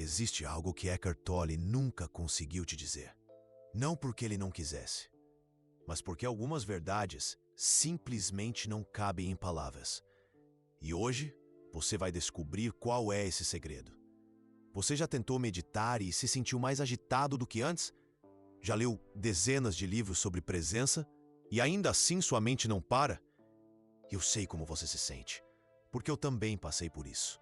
Existe algo que Eckhart Tolle nunca conseguiu te dizer. Não porque ele não quisesse, mas porque algumas verdades simplesmente não cabem em palavras. E hoje, você vai descobrir qual é esse segredo. Você já tentou meditar e se sentiu mais agitado do que antes? Já leu dezenas de livros sobre presença e ainda assim sua mente não para? Eu sei como você se sente, porque eu também passei por isso.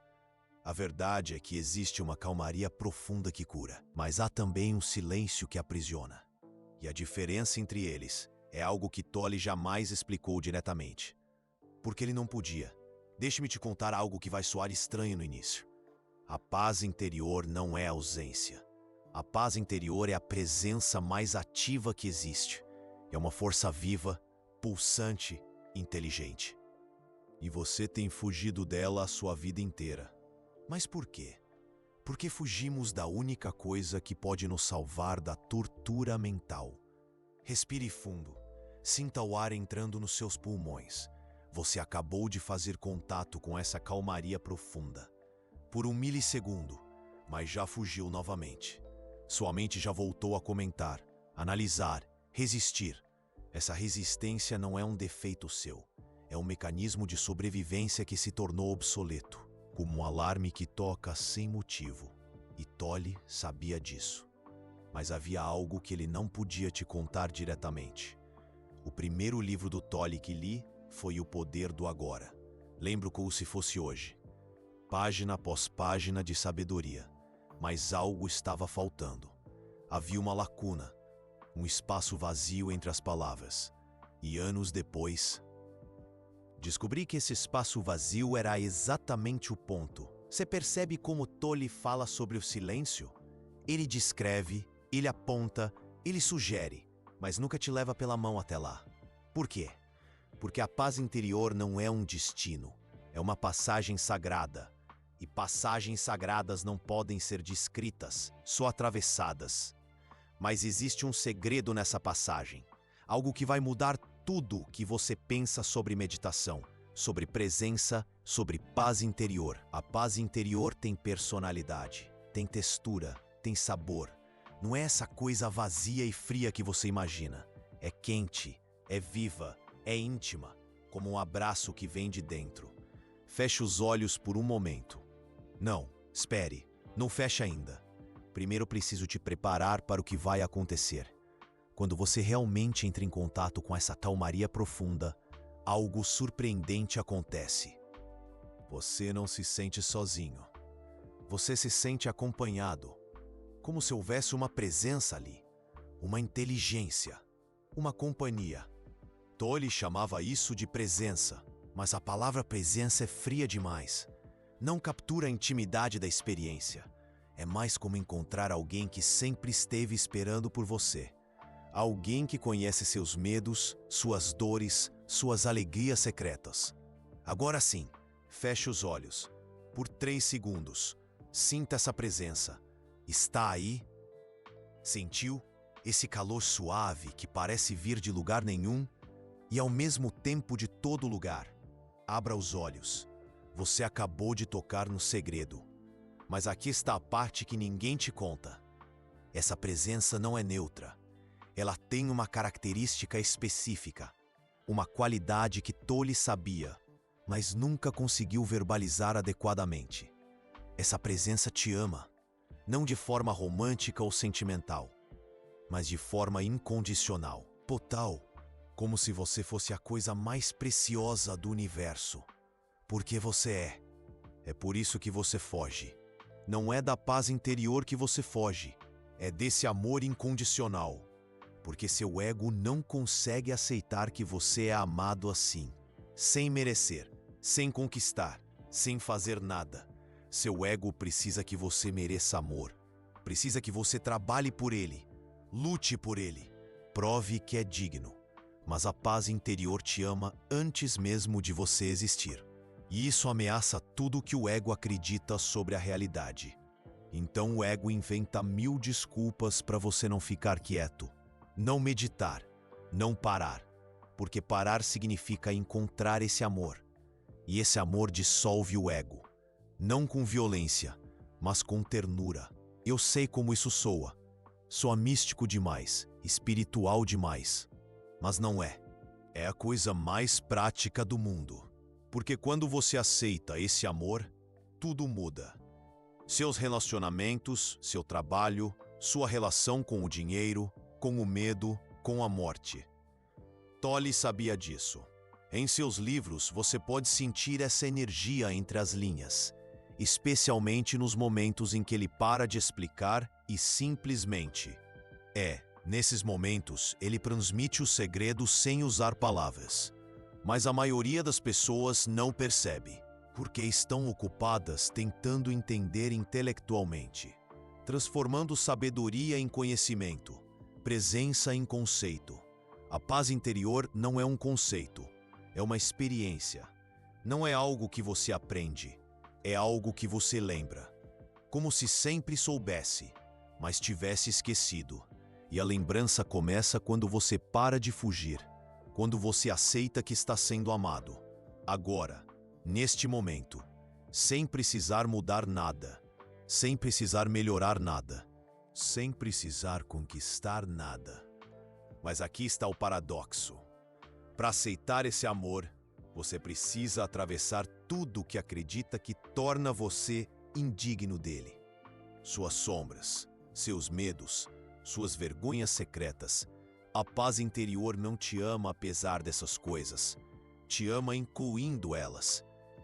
A verdade é que existe uma calmaria profunda que cura, mas há também um silêncio que aprisiona. E a diferença entre eles é algo que Tolle jamais explicou diretamente. Porque ele não podia. Deixe-me te contar algo que vai soar estranho no início. A paz interior não é ausência. A paz interior é a presença mais ativa que existe. É uma força viva, pulsante, inteligente. E você tem fugido dela a sua vida inteira. Mas por quê? Porque fugimos da única coisa que pode nos salvar da tortura mental. Respire fundo. Sinta o ar entrando nos seus pulmões. Você acabou de fazer contato com essa calmaria profunda. Por um milissegundo, mas já fugiu novamente. Sua mente já voltou a comentar, analisar, resistir. Essa resistência não é um defeito seu. É um mecanismo de sobrevivência que se tornou obsoleto, como um alarme que toca sem motivo. E Tolle sabia disso. Mas havia algo que ele não podia te contar diretamente. O primeiro livro do Tolle que li foi O Poder do Agora. Lembro como se fosse hoje. Página após página de sabedoria. Mas algo estava faltando. Havia uma lacuna, um espaço vazio entre as palavras. E anos depois, descobri que esse espaço vazio era exatamente o ponto. Você percebe como Tolle fala sobre o silêncio? Ele descreve, ele aponta, ele sugere, mas nunca te leva pela mão até lá. Por quê? Porque a paz interior não é um destino, é uma passagem sagrada. E passagens sagradas não podem ser descritas, só atravessadas. Mas existe um segredo nessa passagem, algo que vai mudar tudo que você pensa sobre meditação, sobre presença, sobre paz interior. A paz interior tem personalidade, tem textura, tem sabor. Não é essa coisa vazia e fria que você imagina. É quente, é viva, é íntima, como um abraço que vem de dentro. Feche os olhos por um momento. Não, espere, não feche ainda. Primeiro preciso te preparar para o que vai acontecer. Quando você realmente entra em contato com essa calmaria profunda, algo surpreendente acontece. Você não se sente sozinho. Você se sente acompanhado, como se houvesse uma presença ali, uma inteligência, uma companhia. Tolle chamava isso de presença, mas a palavra presença é fria demais. Não captura a intimidade da experiência. É mais como encontrar alguém que sempre esteve esperando por você. Alguém que conhece seus medos, suas dores, suas alegrias secretas. Agora sim, feche os olhos. Por 3 segundos, sinta essa presença. Está aí? Sentiu esse calor suave que parece vir de lugar nenhum e ao mesmo tempo de todo lugar? Abra os olhos. Você acabou de tocar no segredo. Mas aqui está a parte que ninguém te conta. Essa presença não é neutra. Ela tem uma característica específica, uma qualidade que Tolle sabia, mas nunca conseguiu verbalizar adequadamente. Essa presença te ama, não de forma romântica ou sentimental, mas de forma incondicional, total, como se você fosse a coisa mais preciosa do universo. Porque você é. É por isso que você foge. Não é da paz interior que você foge, é desse amor incondicional. Porque seu ego não consegue aceitar que você é amado assim, sem merecer, sem conquistar, sem fazer nada. Seu ego precisa que você mereça amor. Precisa que você trabalhe por ele, lute por ele, prove que é digno. Mas a paz interior te ama antes mesmo de você existir. E isso ameaça tudo que o ego acredita sobre a realidade. Então o ego inventa 1000 desculpas para você não ficar quieto, não meditar, não parar. Porque parar significa encontrar esse amor. E esse amor dissolve o ego. Não com violência, mas com ternura. Eu sei como isso soa. Soa místico demais, espiritual demais. Mas não é. É a coisa mais prática do mundo. Porque quando você aceita esse amor, tudo muda. Seus relacionamentos, seu trabalho, sua relação com o dinheiro, com o medo, com a morte. Tolle sabia disso. Em seus livros você pode sentir essa energia entre as linhas, especialmente nos momentos em que ele para de explicar e simplesmente nesses momentos, ele transmite o segredo sem usar palavras. Mas a maioria das pessoas não percebe, porque estão ocupadas tentando entender intelectualmente, transformando sabedoria em conhecimento, presença em conceito. A paz interior não é um conceito, é uma experiência. Não é algo que você aprende, é algo que você lembra. Como se sempre soubesse, mas tivesse esquecido. E a lembrança começa quando você para de fugir, quando você aceita que está sendo amado. Agora, neste momento, sem precisar mudar nada, sem precisar melhorar nada, sem precisar conquistar nada. Mas aqui está o paradoxo. Para aceitar esse amor, você precisa atravessar tudo que acredita que torna você indigno dele. Suas sombras, seus medos, suas vergonhas secretas. A paz interior não te ama apesar dessas coisas. Te ama incluindo elas.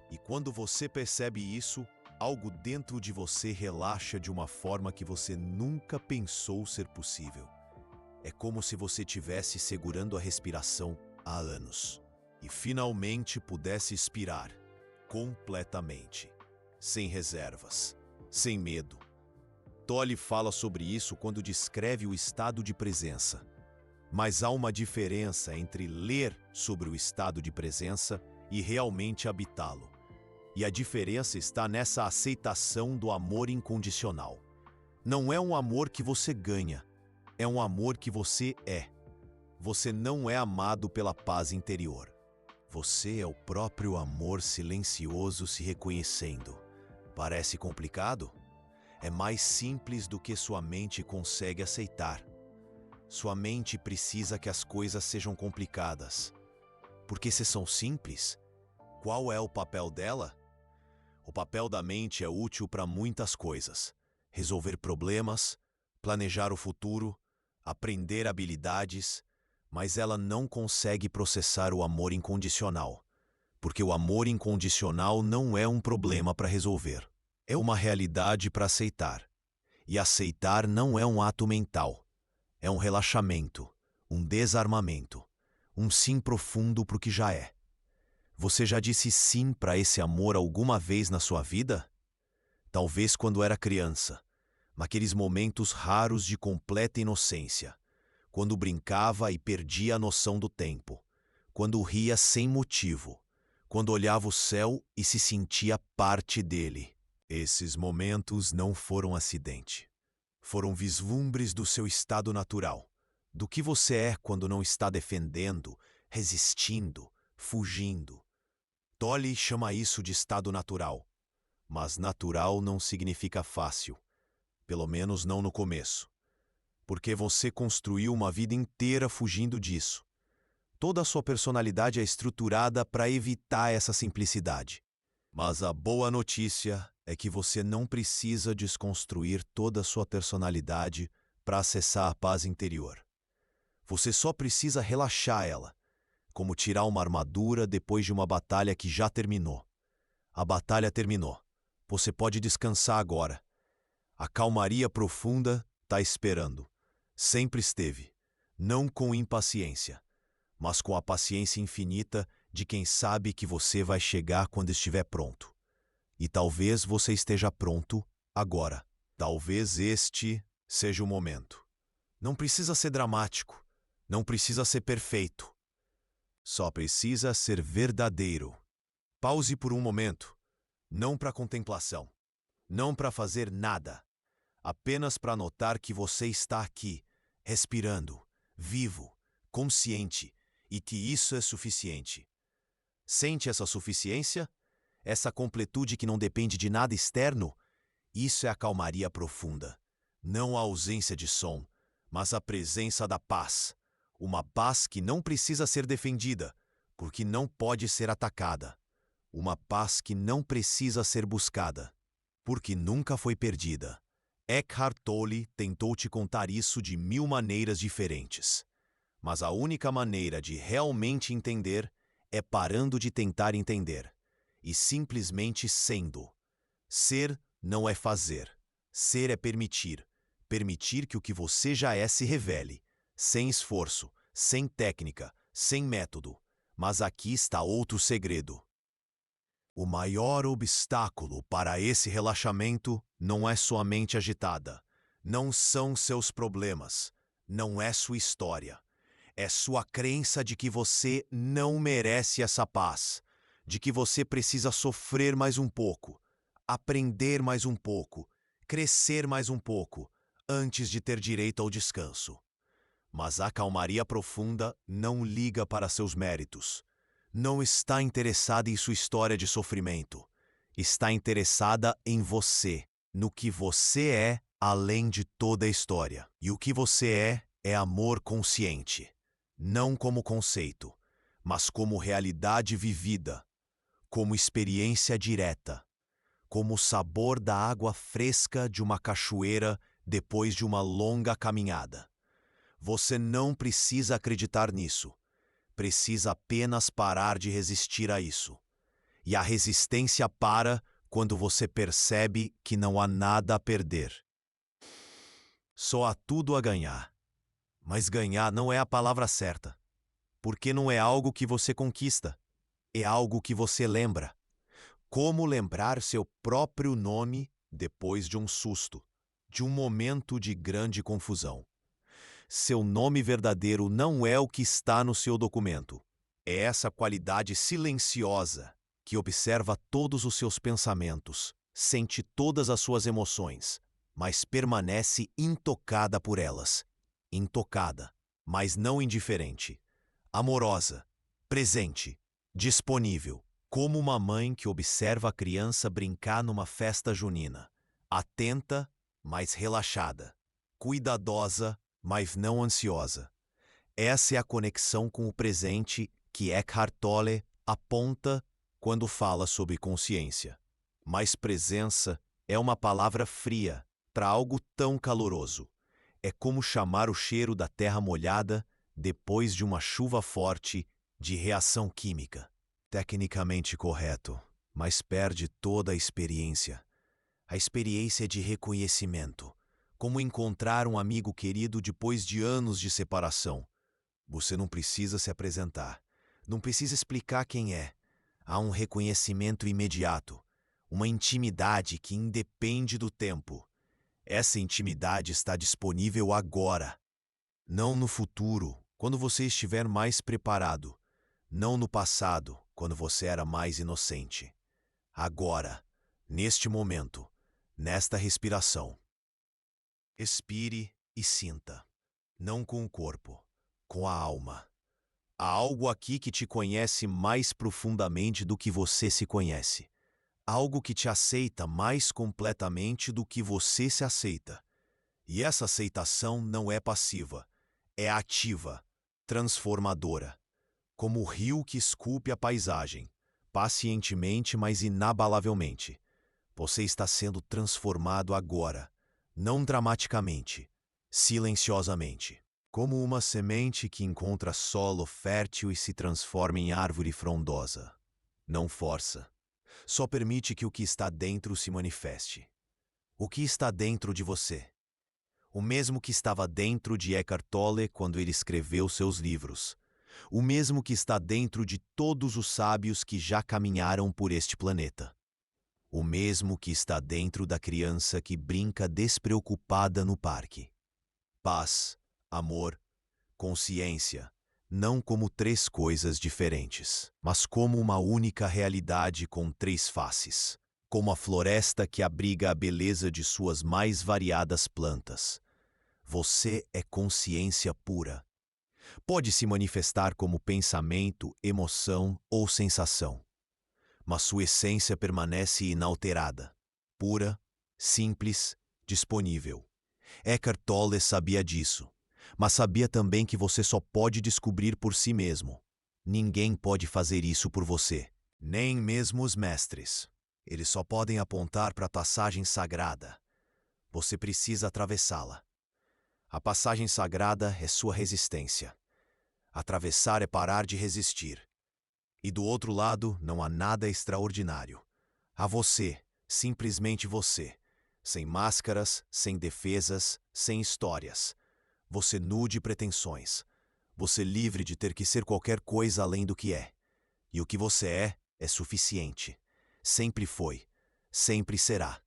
E quando você percebe isso, algo dentro de você relaxa de uma forma que você nunca pensou ser possível. É como se você estivesse segurando a respiração há anos e finalmente pudesse expirar completamente, sem reservas, sem medo. Tolle fala sobre isso quando descreve o estado de presença. Mas há uma diferença entre ler sobre o estado de presença e realmente habitá-lo. E a diferença está nessa aceitação do amor incondicional. Não é um amor que você ganha, é um amor que você é. Você não é amado pela paz interior. Você é o próprio amor silencioso se reconhecendo. Parece complicado? É mais simples do que sua mente consegue aceitar. Sua mente precisa que as coisas sejam complicadas. Porque se são simples, qual é o papel dela? O papel da mente é útil para muitas coisas. Resolver problemas, planejar o futuro, aprender habilidades, mas ela não consegue processar o amor incondicional. Porque o amor incondicional não é um problema para resolver. É uma realidade para aceitar. E aceitar não é um ato mental. É um relaxamento, um desarmamento, um sim profundo para o que já é. Você já disse sim para esse amor alguma vez na sua vida? Talvez quando era criança, naqueles momentos raros de completa inocência, quando brincava e perdia a noção do tempo, quando ria sem motivo, quando olhava o céu e se sentia parte dele. Esses momentos não foram acidente. Foram vislumbres do seu estado natural, do que você é quando não está defendendo, resistindo, fugindo. Tolle chama isso de estado natural. Mas natural não significa fácil, pelo menos não no começo. Porque você construiu uma vida inteira fugindo disso. Toda a sua personalidade é estruturada para evitar essa simplicidade. Mas a boa notícia é que você não precisa desconstruir toda a sua personalidade para acessar a paz interior. Você só precisa relaxar ela, como tirar uma armadura depois de uma batalha que já terminou. A batalha terminou. Você pode descansar agora. A calmaria profunda está esperando. Sempre esteve. Não com impaciência, mas com a paciência infinita de quem sabe que você vai chegar quando estiver pronto. E talvez você esteja pronto agora. Talvez este seja o momento. Não precisa ser dramático. Não precisa ser perfeito. Só precisa ser verdadeiro. Pause por um momento. Não para contemplação. Não para fazer nada. Apenas para notar que você está aqui, respirando, vivo, consciente, e que isso é suficiente. Sente essa suficiência? Essa completude que não depende de nada externo? Isso é a calmaria profunda. Não a ausência de som, mas a presença da paz. Uma paz que não precisa ser defendida, porque não pode ser atacada. Uma paz que não precisa ser buscada, porque nunca foi perdida. Eckhart Tolle tentou te contar isso de 1000 maneiras diferentes. Mas a única maneira de realmente entender é parando de tentar entender e simplesmente sendo. Ser não é fazer. Ser é permitir. Permitir que o que você já é se revele, sem esforço, sem técnica, sem método. Mas aqui está outro segredo. O maior obstáculo para esse relaxamento não é sua mente agitada, não são seus problemas, não é sua história. É sua crença de que você não merece essa paz, de que você precisa sofrer mais um pouco, aprender mais um pouco, crescer mais um pouco, antes de ter direito ao descanso. Mas a calmaria profunda não liga para seus méritos. Não está interessada em sua história de sofrimento. Está interessada em você, no que você é além de toda a história. E o que você é amor consciente. Não como conceito, mas como realidade vivida, como experiência direta, como o sabor da água fresca de uma cachoeira depois de uma longa caminhada. Você não precisa acreditar nisso. Precisa apenas parar de resistir a isso. E a resistência para quando você percebe que não há nada a perder. Só há tudo a ganhar. Mas ganhar não é a palavra certa. Porque não é algo que você conquista. É algo que você lembra. Como lembrar seu próprio nome depois de um susto, de um momento de grande confusão. Seu nome verdadeiro não é o que está no seu documento. É essa qualidade silenciosa que observa todos os seus pensamentos, sente todas as suas emoções, mas permanece intocada por elas. Intocada, mas não indiferente. Amorosa, presente, disponível, como uma mãe que observa a criança brincar numa festa junina. Atenta, mas relaxada. Cuidadosa, mas não ansiosa. Essa é a conexão com o presente que Eckhart Tolle aponta quando fala sobre consciência. Mas presença é uma palavra fria para algo tão caloroso. É como chamar o cheiro da terra molhada depois de uma chuva forte de reação química. Tecnicamente correto, mas perde toda a experiência. A experiência de reconhecimento. Como encontrar um amigo querido depois de anos de separação. Você não precisa se apresentar. Não precisa explicar quem é. Há um reconhecimento imediato. Uma intimidade que independe do tempo. Essa intimidade está disponível agora. Não no futuro, quando você estiver mais preparado. Não no passado, quando você era mais inocente. Agora, neste momento, nesta respiração. Expire e sinta. Não com o corpo, com a alma. Há algo aqui que te conhece mais profundamente do que você se conhece. Algo que te aceita mais completamente do que você se aceita. E essa aceitação não é passiva, é ativa, transformadora. Como o rio que esculpe a paisagem, pacientemente, mas inabalavelmente. Você está sendo transformado agora, não dramaticamente, silenciosamente. Como uma semente que encontra solo fértil e se transforma em árvore frondosa. Não força. Só permite que o que está dentro se manifeste. O que está dentro de você? O mesmo que estava dentro de Eckhart Tolle quando ele escreveu seus livros. O mesmo que está dentro de todos os sábios que já caminharam por este planeta. O mesmo que está dentro da criança que brinca despreocupada no parque. Paz, amor, consciência, não como três coisas diferentes, mas como uma única realidade com três faces, como a floresta que abriga a beleza de suas mais variadas plantas. Você é consciência pura. Pode se manifestar como pensamento, emoção ou sensação, mas sua essência permanece inalterada, pura, simples, disponível. Eckhart Tolle sabia disso, mas sabia também que você só pode descobrir por si mesmo. Ninguém pode fazer isso por você, nem mesmo os mestres. Eles só podem apontar para a passagem sagrada. Você precisa atravessá-la. A passagem sagrada é sua resistência. Atravessar é parar de resistir. E do outro lado não há nada extraordinário. Há você, simplesmente você. Sem máscaras, sem defesas, sem histórias. Você nu de pretensões. Você livre de ter que ser qualquer coisa além do que é. E o que você é suficiente. Sempre foi. Sempre será.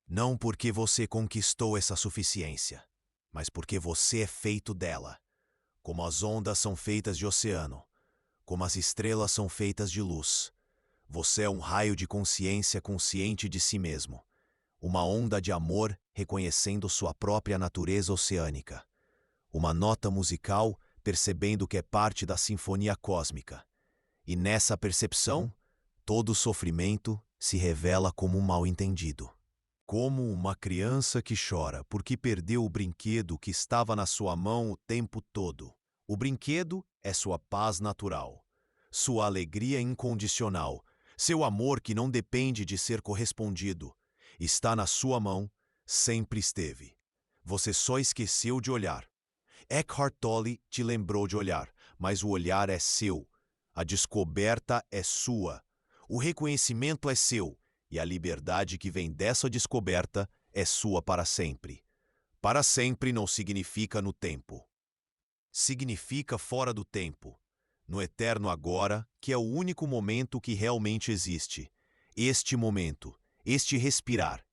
Não porque você conquistou essa suficiência, mas porque você é feito dela. Como as ondas são feitas de oceano, como as estrelas são feitas de luz. Você é um raio de consciência consciente de si mesmo. Uma onda de amor reconhecendo sua própria natureza oceânica. Uma nota musical percebendo que é parte da sinfonia cósmica. E nessa percepção, todo sofrimento se revela como um mal-entendido. Como uma criança que chora porque perdeu o brinquedo que estava na sua mão o tempo todo. O brinquedo é sua paz natural, sua alegria incondicional, seu amor que não depende de ser correspondido. Está na sua mão, sempre esteve. Você só esqueceu de olhar. Eckhart Tolle te lembrou de olhar, mas o olhar é seu. A descoberta é sua. O reconhecimento é seu. E a liberdade que vem dessa descoberta é sua para sempre. Para sempre não significa no tempo. Significa fora do tempo. No eterno agora, que é o único momento que realmente existe. Este momento, este respirar.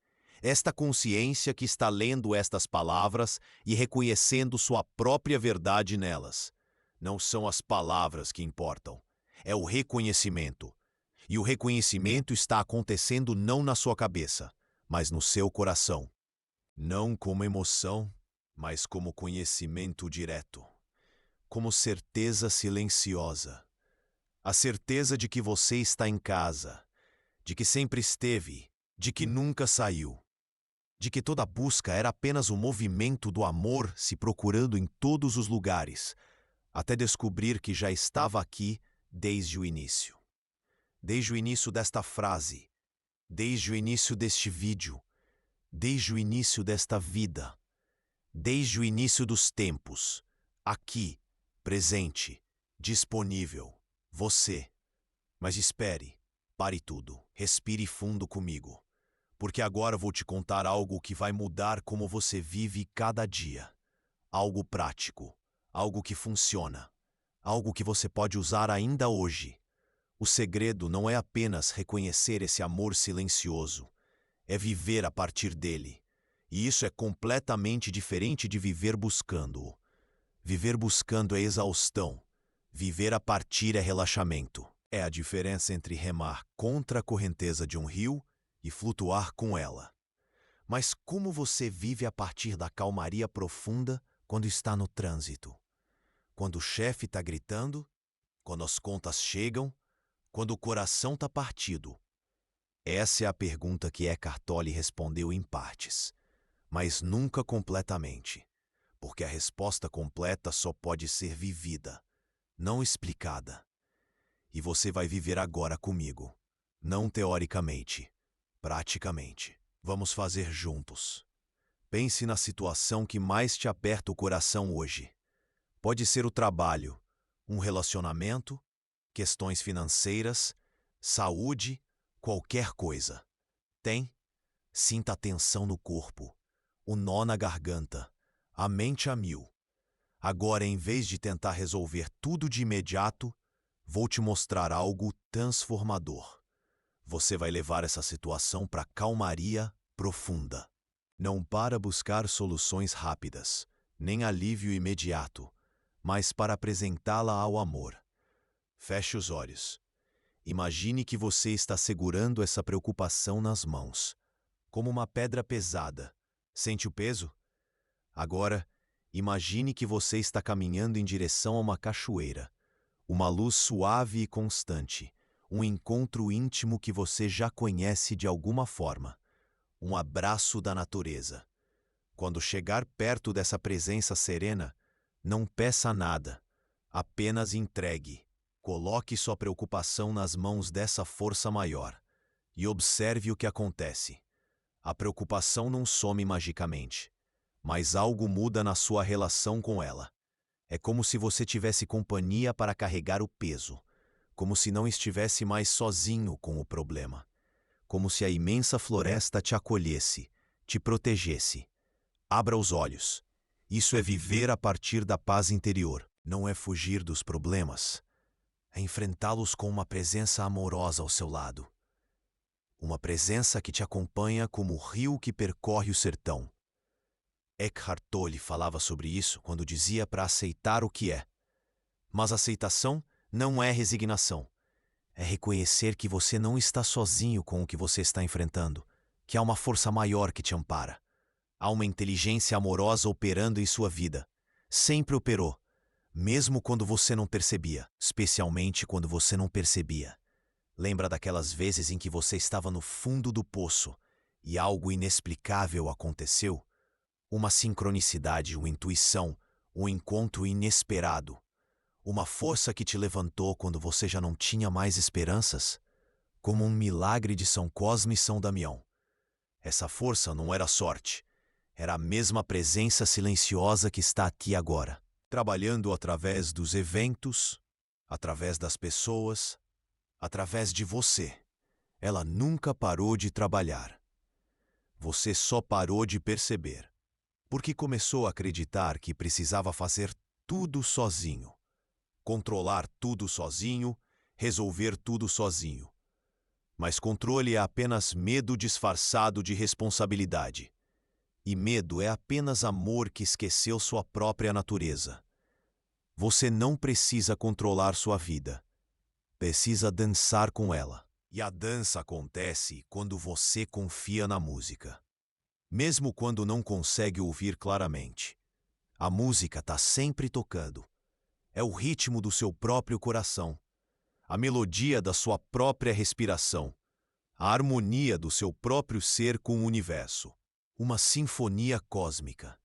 Esta consciência que está lendo estas palavras e reconhecendo sua própria verdade nelas. Não são as palavras que importam. É o reconhecimento. E o reconhecimento está acontecendo não na sua cabeça, mas no seu coração. Não como emoção, mas como conhecimento direto. Como certeza silenciosa. A certeza de que você está em casa, de que sempre esteve, de que nunca saiu. De que toda busca era apenas o movimento do amor se procurando em todos os lugares, até descobrir que já estava aqui desde o início. Desde o início desta frase, desde o início deste vídeo, desde o início desta vida, desde o início dos tempos, aqui, presente, disponível, você. Mas espere, pare tudo, respire fundo comigo, porque agora vou te contar algo que vai mudar como você vive cada dia. Algo prático, algo que funciona, algo que você pode usar ainda hoje. O segredo não é apenas reconhecer esse amor silencioso, é viver a partir dele. E isso é completamente diferente de viver buscando-o. Viver buscando é exaustão, viver a partir é relaxamento. É a diferença entre remar contra a correnteza de um rio e flutuar com ela. Mas como você vive a partir da calmaria profunda quando está no trânsito? Quando o chefe está gritando? Quando as contas chegam? Quando o coração está partido? Essa é a pergunta que Eckhart Tolle respondeu em partes, mas nunca completamente, porque a resposta completa só pode ser vivida, não explicada. E você vai viver agora comigo, não teoricamente, praticamente. Vamos fazer juntos. Pense na situação que mais te aperta o coração hoje. Pode ser o trabalho, um relacionamento, questões financeiras, saúde, qualquer coisa. Tem? Sinta a tensão no corpo, o nó na garganta, a mente a mil. Agora, em vez de tentar resolver tudo de imediato, vou te mostrar algo transformador. Você vai levar essa situação para calmaria profunda. Não para buscar soluções rápidas, nem alívio imediato, mas para apresentá-la ao amor. Feche os olhos. Imagine que você está segurando essa preocupação nas mãos, como uma pedra pesada. Sente o peso? Agora, imagine que você está caminhando em direção a uma cachoeira, uma luz suave e constante, um encontro íntimo que você já conhece de alguma forma, um abraço da natureza. Quando chegar perto dessa presença serena, não peça nada, apenas entregue. Coloque sua preocupação nas mãos dessa força maior e observe o que acontece. A preocupação não some magicamente, mas algo muda na sua relação com ela. É como se você tivesse companhia para carregar o peso, como se não estivesse mais sozinho com o problema, como se a imensa floresta te acolhesse, te protegesse. Abra os olhos. Isso é viver a partir da paz interior. Não é fugir dos problemas, é enfrentá-los com uma presença amorosa ao seu lado. Uma presença que te acompanha como o rio que percorre o sertão. Eckhart Tolle falava sobre isso quando dizia para aceitar o que é. Mas aceitação não é resignação. É reconhecer que você não está sozinho com o que você está enfrentando, que há uma força maior que te ampara. Há uma inteligência amorosa operando em sua vida. Sempre operou, mesmo quando você não percebia, especialmente quando você não percebia. Lembra daquelas vezes em que você estava no fundo do poço e algo inexplicável aconteceu? Uma sincronicidade, uma intuição, um encontro inesperado. Uma força que te levantou quando você já não tinha mais esperanças? Como um milagre de São Cosme e São Damião. Essa força não era sorte. Era a mesma presença silenciosa que está aqui agora, trabalhando através dos eventos, através das pessoas, através de você. Ela nunca parou de trabalhar. Você só parou de perceber, porque começou a acreditar que precisava fazer tudo sozinho, controlar tudo sozinho, resolver tudo sozinho. Mas controle é apenas medo disfarçado de responsabilidade. E medo é apenas amor que esqueceu sua própria natureza. Você não precisa controlar sua vida. Precisa dançar com ela. E a dança acontece quando você confia na música. Mesmo quando não consegue ouvir claramente. A música está sempre tocando. É o ritmo do seu próprio coração. A melodia da sua própria respiração. A harmonia do seu próprio ser com o universo. Uma sinfonia cósmica.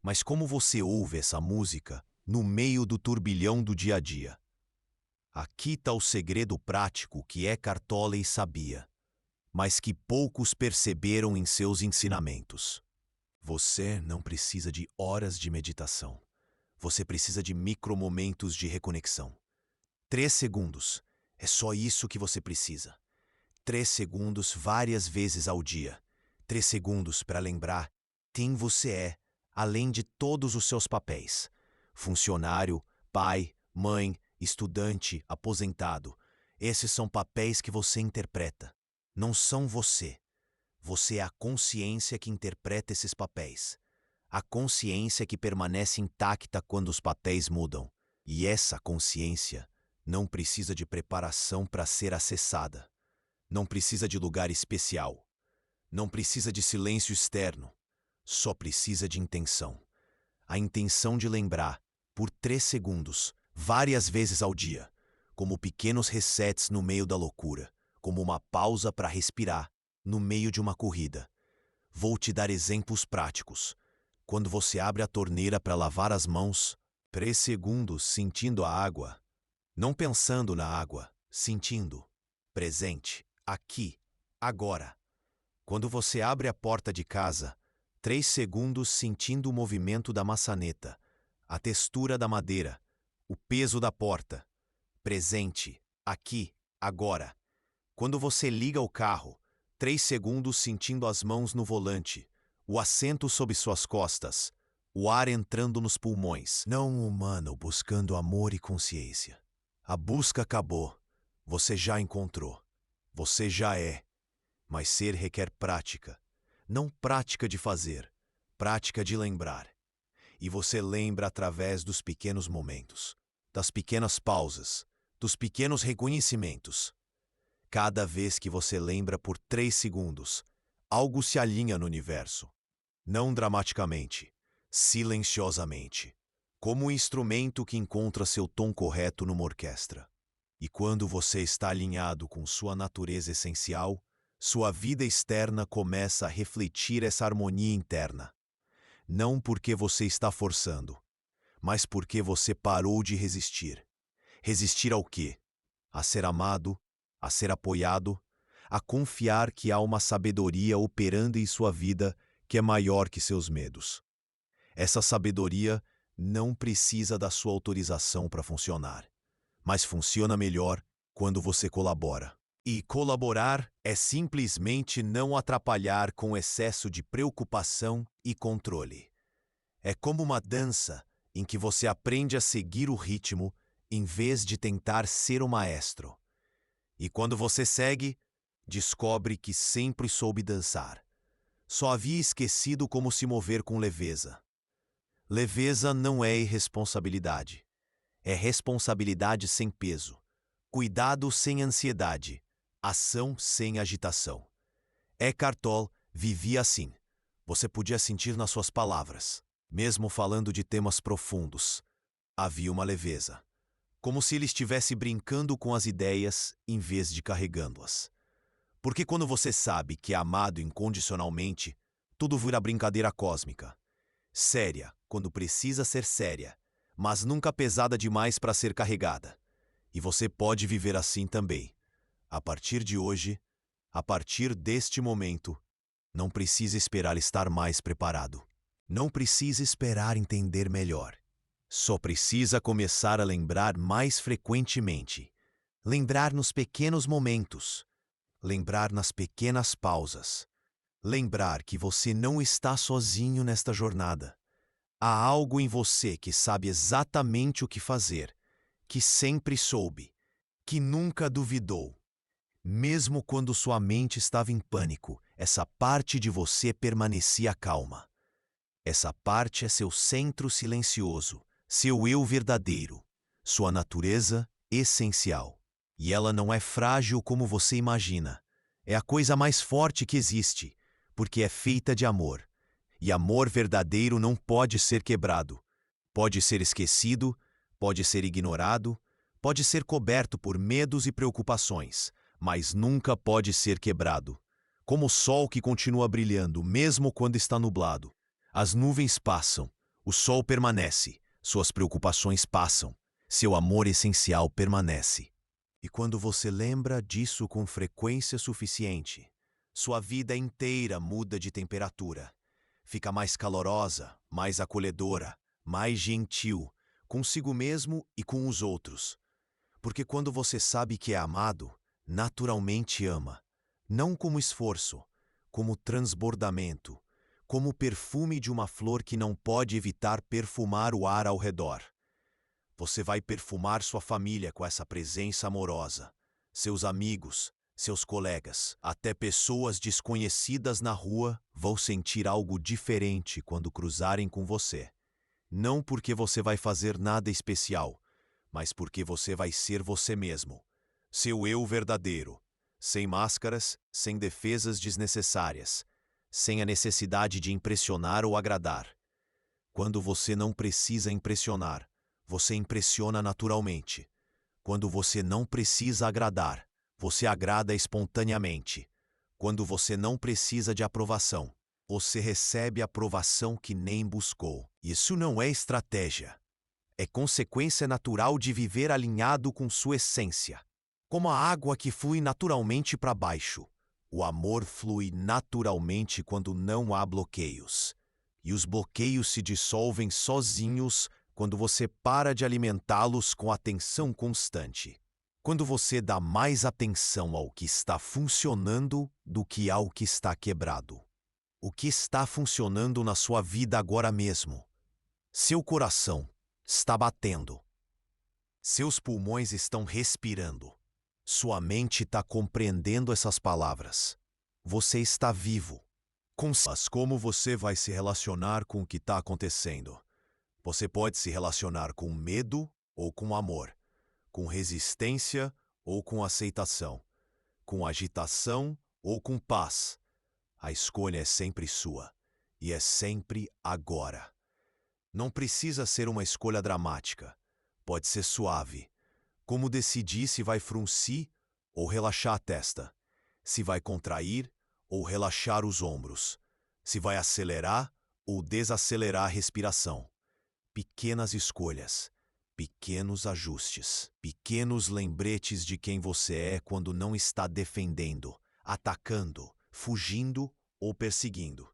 Mas como você ouve essa música no meio do turbilhão do dia a dia? Aqui está o segredo prático que Eckhart Tolle sabia, mas que poucos perceberam em seus ensinamentos. Você não precisa de horas de meditação. Você precisa de micromomentos de reconexão. 3 segundos. É só isso que você precisa. 3 segundos várias vezes ao dia. 3 segundos para lembrar quem você é, além de todos os seus papéis. Funcionário, pai, mãe, estudante, aposentado. Esses são papéis que você interpreta. Não são você. Você é a consciência que interpreta esses papéis. A consciência que permanece intacta quando os papéis mudam. E essa consciência não precisa de preparação para ser acessada. Não precisa de lugar especial. Não precisa de silêncio externo. Só precisa de intenção. A intenção de lembrar, por 3 segundos, várias vezes ao dia, como pequenos resets no meio da loucura, como uma pausa para respirar, no meio de uma corrida. Vou te dar exemplos práticos. Quando você abre a torneira para lavar as mãos, 3 segundos sentindo a água. Não pensando na água, sentindo. Presente, aqui, agora. Quando você abre a porta de casa, 3 segundos sentindo o movimento da maçaneta, a textura da madeira, o peso da porta. Presente, aqui, agora. Quando você liga o carro, 3 segundos sentindo as mãos no volante, o assento sob suas costas, o ar entrando nos pulmões. Não um humano buscando amor e consciência. A busca acabou. Você já encontrou. Você já é. Mas ser requer prática. Não prática de fazer, prática de lembrar. E você lembra através dos pequenos momentos, das pequenas pausas, dos pequenos reconhecimentos. Cada vez que você lembra por 3 segundos, algo se alinha no universo. Não dramaticamente, silenciosamente, como um instrumento que encontra seu tom correto numa orquestra. E quando você está alinhado com sua natureza essencial, Sua vida externa começa a refletir essa harmonia interna. Não porque você está forçando, mas porque você parou de resistir. Resistir ao quê? A ser amado, a ser apoiado, a confiar que há uma sabedoria operando em sua vida que é maior que seus medos. Essa sabedoria não precisa da sua autorização para funcionar, mas funciona melhor quando você colabora. E colaborar é simplesmente não atrapalhar com excesso de preocupação e controle. É como uma dança em que você aprende a seguir o ritmo em vez de tentar ser o maestro. E quando você segue, descobre que sempre soube dançar. Só havia esquecido como se mover com leveza. Leveza não é irresponsabilidade. É responsabilidade sem peso, cuidado sem ansiedade, ação sem agitação. Eckhart Tolle vivia assim. Você podia sentir nas suas palavras, mesmo falando de temas profundos. Havia uma leveza, como se ele estivesse brincando com as ideias em vez de carregando-as. Porque quando você sabe que é amado incondicionalmente, tudo vira brincadeira cósmica. Séria, quando precisa ser séria, mas nunca pesada demais para ser carregada. E você pode viver assim também. A partir de hoje, a partir deste momento, não precisa esperar estar mais preparado. Não precisa esperar entender melhor. Só precisa começar a lembrar mais frequentemente. Lembrar nos pequenos momentos. Lembrar nas pequenas pausas. Lembrar que você não está sozinho nesta jornada. Há algo em você que sabe exatamente o que fazer, que sempre soube, que nunca duvidou. Mesmo quando sua mente estava em pânico, essa parte de você permanecia calma. Essa parte é seu centro silencioso, seu eu verdadeiro, sua natureza essencial. E ela não é frágil como você imagina. É a coisa mais forte que existe, porque é feita de amor. E amor verdadeiro não pode ser quebrado. Pode ser esquecido, pode ser ignorado, pode ser coberto por medos e preocupações, mas nunca pode ser quebrado. Como o sol que continua brilhando, mesmo quando está nublado. As nuvens passam, o sol permanece, suas preocupações passam, seu amor essencial permanece. E quando você lembra disso com frequência suficiente, sua vida inteira muda de temperatura. Fica mais calorosa, mais acolhedora, mais gentil, consigo mesmo e com os outros. Porque quando você sabe que é amado, naturalmente ama. Não como esforço, como transbordamento, como o perfume de uma flor que não pode evitar perfumar o ar ao redor. Você vai perfumar sua família com essa presença amorosa, seus amigos, seus colegas, até pessoas desconhecidas na rua vão sentir algo diferente quando cruzarem com você. Não porque você vai fazer nada especial, mas porque você vai ser você mesmo, seu eu verdadeiro, sem máscaras, sem defesas desnecessárias, sem a necessidade de impressionar ou agradar. Quando você não precisa impressionar, você impressiona naturalmente. Quando você não precisa agradar, você agrada espontaneamente. Quando você não precisa de aprovação, você recebe a aprovação que nem buscou. Isso não é estratégia. É consequência natural de viver alinhado com sua essência. Como a água que flui naturalmente para baixo. O amor flui naturalmente quando não há bloqueios. E os bloqueios se dissolvem sozinhos quando você para de alimentá-los com atenção constante. Quando você dá mais atenção ao que está funcionando do que ao que está quebrado. O que está funcionando na sua vida agora mesmo? Seu coração está batendo. Seus pulmões estão respirando. Sua mente está compreendendo essas palavras. Você está vivo. Mas como você vai se relacionar com o que está acontecendo? Você pode se relacionar com medo ou com amor, com resistência ou com aceitação, com agitação ou com paz. A escolha é sempre sua, e é sempre agora. Não precisa ser uma escolha dramática. Pode ser suave, como decidir se vai fruncir ou relaxar a testa, se vai contrair ou relaxar os ombros, se vai acelerar ou desacelerar a respiração. Pequenas escolhas, pequenos ajustes, pequenos lembretes de quem você é quando não está defendendo, atacando, fugindo ou perseguindo.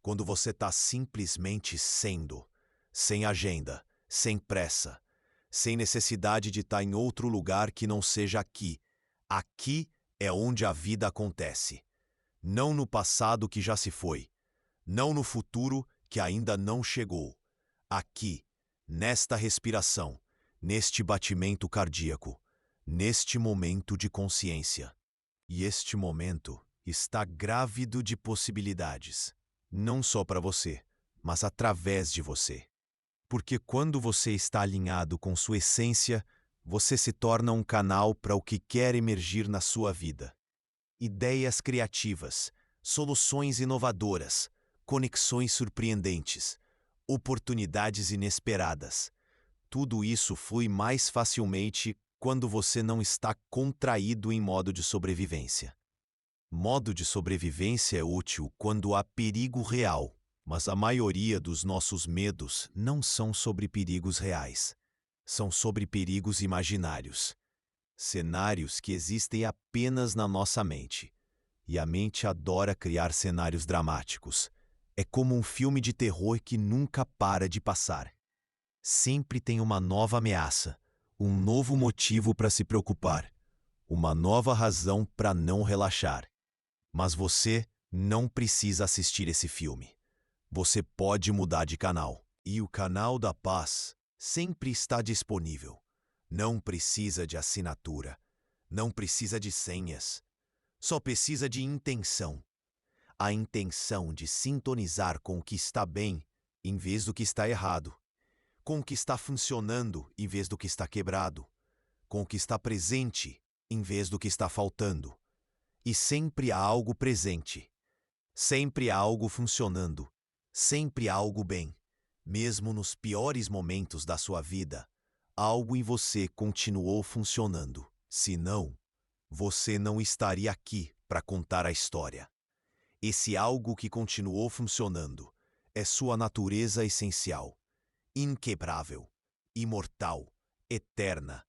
Quando você está simplesmente sendo, sem agenda, sem pressa, sem necessidade de estar em outro lugar que não seja aqui. Aqui é onde a vida acontece. Não no passado que já se foi, não no futuro que ainda não chegou. Aqui, nesta respiração, neste batimento cardíaco, neste momento de consciência. E este momento está grávido de possibilidades, não só para você, mas através de você. Porque quando você está alinhado com sua essência, você se torna um canal para o que quer emergir na sua vida. Ideias criativas, soluções inovadoras, conexões surpreendentes, oportunidades inesperadas. Tudo isso flui mais facilmente quando você não está contraído em modo de sobrevivência. Modo de sobrevivência é útil quando há perigo real, mas a maioria dos nossos medos não são sobre perigos reais. São sobre perigos imaginários. Cenários que existem apenas na nossa mente. E a mente adora criar cenários dramáticos. É como um filme de terror que nunca para de passar. Sempre tem uma nova ameaça, um novo motivo para se preocupar, uma nova razão para não relaxar. Mas você não precisa assistir esse filme. Você pode mudar de canal. E o canal da paz sempre está disponível. Não precisa de assinatura. Não precisa de senhas. Só precisa de intenção. A intenção de sintonizar com o que está bem em vez do que está errado. Com o que está funcionando em vez do que está quebrado. Com o que está presente em vez do que está faltando. E sempre há algo presente. Sempre há algo funcionando. Sempre há algo bem. Mesmo nos piores momentos da sua vida, algo em você continuou funcionando. Senão, você não estaria aqui para contar a história. Esse algo que continuou funcionando é sua natureza essencial, inquebrável, imortal, eterna.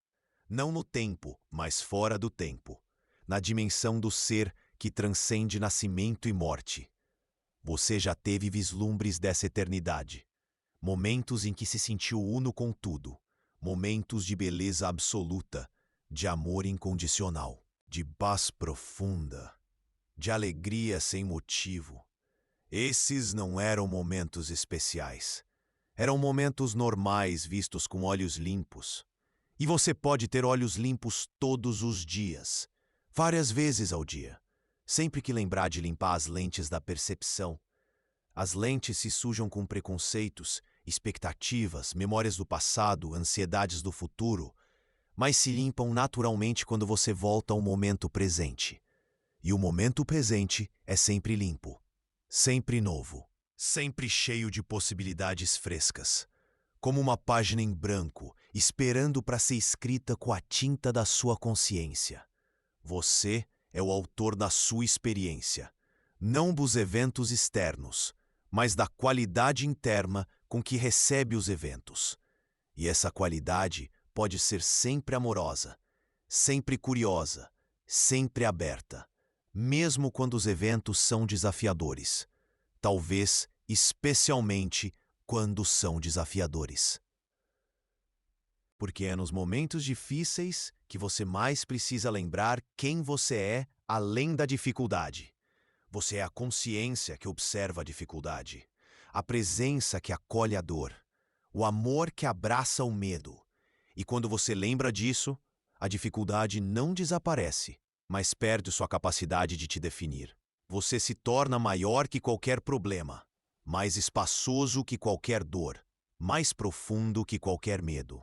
Não no tempo, mas fora do tempo. Na dimensão do ser que transcende nascimento e morte. Você já teve vislumbres dessa eternidade. Momentos em que se sentiu uno com tudo. Momentos de beleza absoluta, de amor incondicional, de paz profunda, de alegria sem motivo. Esses não eram momentos especiais. Eram momentos normais vistos com olhos limpos. E você pode ter olhos limpos todos os dias, várias vezes ao dia, sempre que lembrar de limpar as lentes da percepção. As lentes se sujam com preconceitos, expectativas, memórias do passado, ansiedades do futuro, mas se limpam naturalmente quando você volta ao momento presente. E o momento presente é sempre limpo, sempre novo, sempre cheio de possibilidades frescas, como uma página em branco, esperando para ser escrita com a tinta da sua consciência. Você é o autor da sua experiência, não dos eventos externos, mas da qualidade interna com que recebe os eventos. E essa qualidade pode ser sempre amorosa, sempre curiosa, sempre aberta, mesmo quando os eventos são desafiadores. Talvez, especialmente, quando são desafiadores. Porque é nos momentos difíceis que você mais precisa lembrar quem você é além da dificuldade. Você é a consciência que observa a dificuldade, a presença que acolhe a dor, o amor que abraça o medo. E quando você lembra disso, a dificuldade não desaparece, mas perde sua capacidade de te definir. Você se torna maior que qualquer problema, mais espaçoso que qualquer dor, mais profundo que qualquer medo.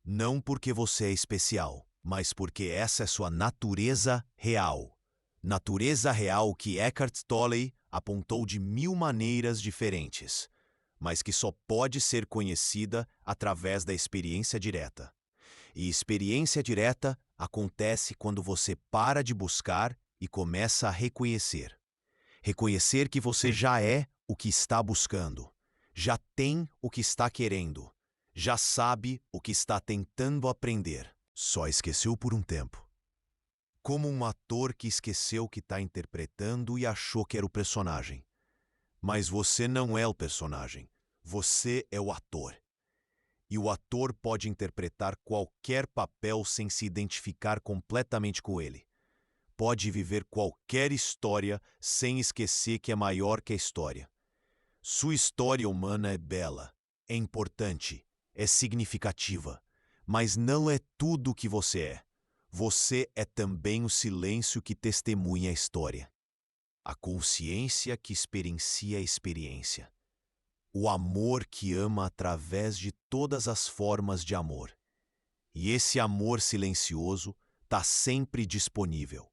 Não porque você é especial, mas porque essa é sua natureza real. Natureza real que Eckhart Tolle apontou de 1000 maneiras diferentes, mas que só pode ser conhecida através da experiência direta. E experiência direta acontece quando você para de buscar e começa a reconhecer. Reconhecer que você já é o que está buscando, já tem o que está querendo, já sabe o que está tentando aprender. Só esqueceu por um tempo. Como um ator que esqueceu que está interpretando e achou que era o personagem. Mas você não é o personagem, você é o ator. E o ator pode interpretar qualquer papel sem se identificar completamente com ele. Pode viver qualquer história sem esquecer que é maior que a história. Sua história humana é bela, é importante, é significativa, mas não é tudo o que você é. Você é também o silêncio que testemunha a história. A consciência que experiencia a experiência. O amor que ama através de todas as formas de amor. E esse amor silencioso está sempre disponível,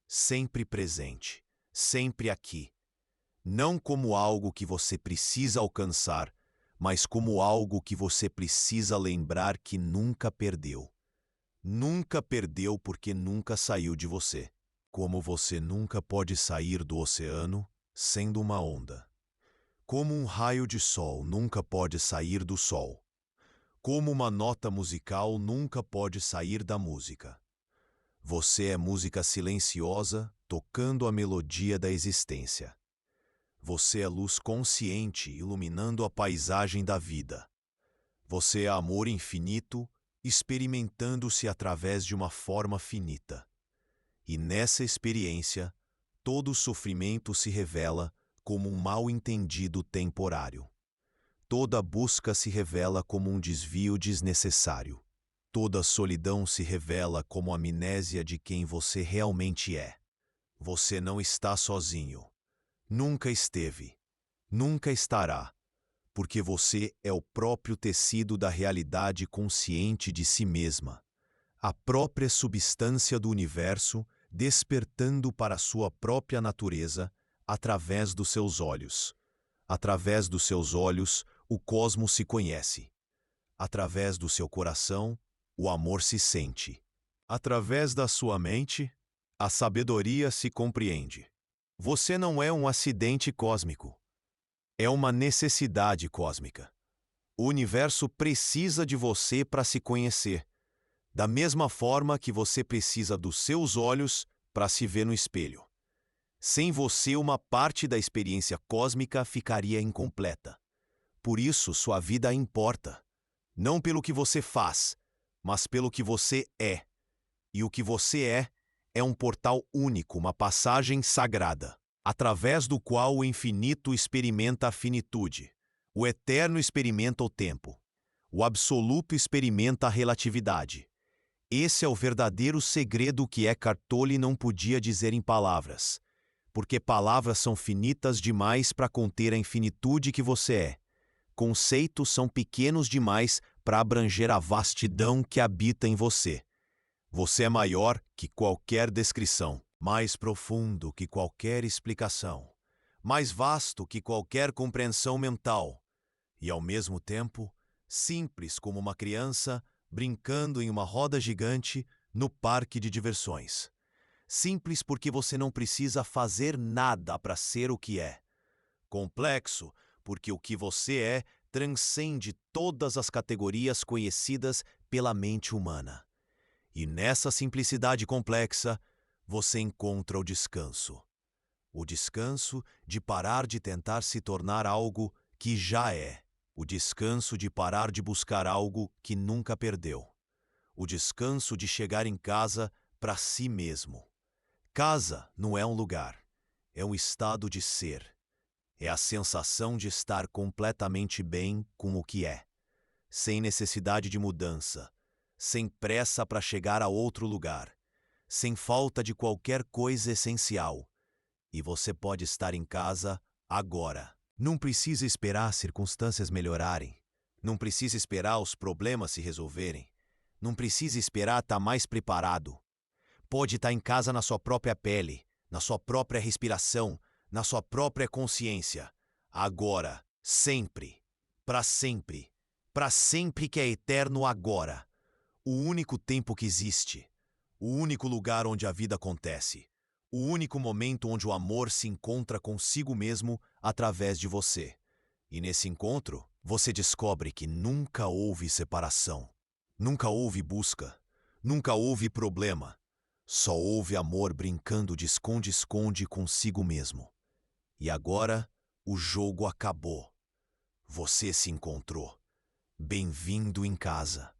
sempre presente, sempre aqui. Não como algo que você precisa alcançar, mas como algo que você precisa lembrar que nunca perdeu. Nunca perdeu porque nunca saiu de você. Como você nunca pode sair do oceano sendo uma onda. Como um raio de sol nunca pode sair do sol. Como uma nota musical nunca pode sair da música. Você é música silenciosa tocando a melodia da existência. Você é luz consciente iluminando a paisagem da vida. Você é amor infinito experimentando-se através de uma forma finita. E nessa experiência, todo sofrimento se revela como um mal-entendido temporário. Toda busca se revela como um desvio desnecessário. Toda solidão se revela como amnésia de quem você realmente é. Você não está sozinho. Nunca esteve. Nunca estará. Porque você é o próprio tecido da realidade consciente de si mesma. A própria substância do universo despertando para sua própria natureza através dos seus olhos. Através dos seus olhos, o cosmos se conhece. Através do seu coração, o amor se sente. Através da sua mente, a sabedoria se compreende. Você não é um acidente cósmico. É uma necessidade cósmica. O universo precisa de você para se conhecer. Da mesma forma que você precisa dos seus olhos para se ver no espelho. Sem você, uma parte da experiência cósmica ficaria incompleta. Por isso, sua vida importa. Não pelo que você faz, mas pelo que você é. E o que você é um portal único, uma passagem sagrada, através do qual o infinito experimenta a finitude, o eterno experimenta o tempo, o absoluto experimenta a relatividade. Esse é o verdadeiro segredo que Eckhart Tolle não podia dizer em palavras, porque palavras são finitas demais para conter a infinitude que você é. Conceitos são pequenos demais para abranger a vastidão que habita em você. Você é maior que qualquer descrição, mais profundo que qualquer explicação, mais vasto que qualquer compreensão mental, e ao mesmo tempo, simples como uma criança brincando em uma roda gigante no parque de diversões. Simples porque você não precisa fazer nada para ser o que é. Complexo porque o que você é transcende todas as categorias conhecidas pela mente humana. E nessa simplicidade complexa, você encontra o descanso. O descanso de parar de tentar se tornar algo que já é. O descanso de parar de buscar algo que nunca perdeu. O descanso de chegar em casa para si mesmo. Casa não é um lugar, é um estado de ser. É a sensação de estar completamente bem com o que é, sem necessidade de mudança, sem pressa para chegar a outro lugar, sem falta de qualquer coisa essencial. E você pode estar em casa agora. Não precisa esperar as circunstâncias melhorarem. Não precisa esperar os problemas se resolverem. Não precisa esperar estar mais preparado. Pode estar em casa na sua própria pele, na sua própria respiração, na sua própria consciência. Agora, sempre, para sempre que é eterno agora. O único tempo que existe, o único lugar onde a vida acontece, O único momento onde o amor se encontra consigo mesmo através de você. E nesse encontro, você descobre que nunca houve separação, nunca houve busca, nunca houve problema. Só houve amor brincando de esconde-esconde consigo mesmo. E agora, o jogo acabou. Você se encontrou. Bem-vindo em casa.